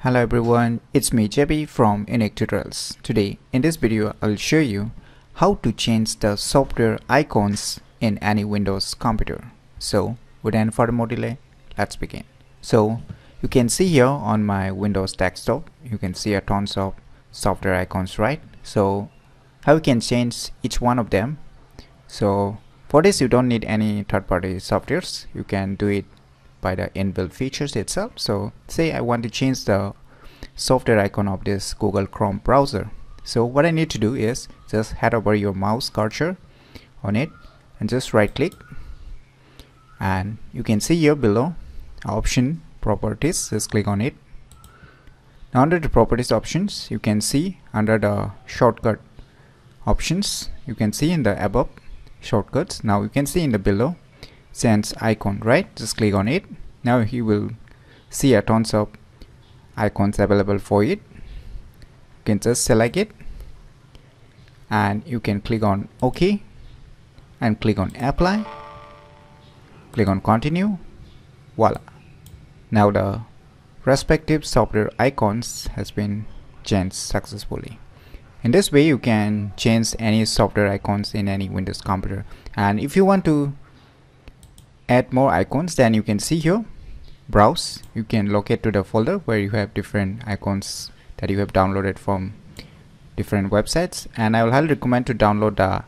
Hello everyone, it's me JB from UniqueTutorials. Today in this video I'll show you how to change the software icons in any Windows computer. So without any further more delay, let's begin. So you can see here on my Windows desktop, you can see a tons of software icons, right? So how you can change each one of them. So for this you don't need any third-party softwares, you can do it by the inbuilt features itself. So say I want to change the software icon of this Google Chrome browser. So what I need to do is just head over your mouse cursor on it and just right click, and you can see here below option properties, just click on it. Now under the properties options, you can see under the shortcut options, you can see in the above shortcuts. Now you can see in the below sense icon, right? Just click on it. Now you will see a tons of icons available for it. You can just select it and you can click on OK and click on apply, click on continue. Voila, now the respective software icons has been changed successfully. In this way you can change any software icons in any Windows computer, and if you want to add more icons, then you can see here browse, you can locate to the folder where you have different icons that you have downloaded from different websites, and I will highly recommend to download the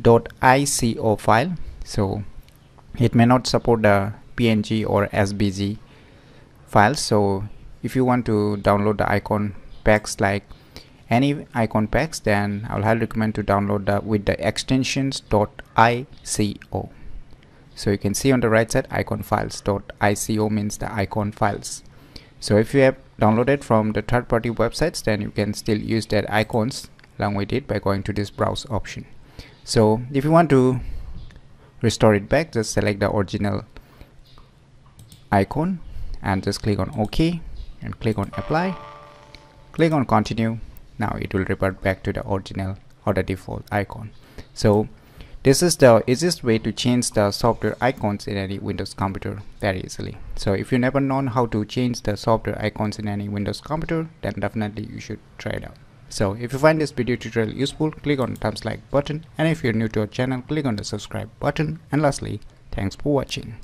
.ico file. So it may not support the PNG or SVG files, so if you want to download the icon packs, like any icon packs, then I will highly recommend to download that with the extensions .ico. So you can see on the right side icon files. .ico means the icon files. So if you have downloaded from the third-party websites, then you can still use that icons along with it by going to this browse option. So if you want to restore it back, just select the original icon and just click on OK and click on apply, click on continue. Now it will revert back to the original or the default icon. So this is the easiest way to change the software icons in any Windows computer very easily. So if you never known how to change the software icons in any Windows computer, then definitely you should try it out. So if you find this video tutorial useful, click on the thumbs like button, and if you're new to our channel, click on the subscribe button, and lastly, thanks for watching.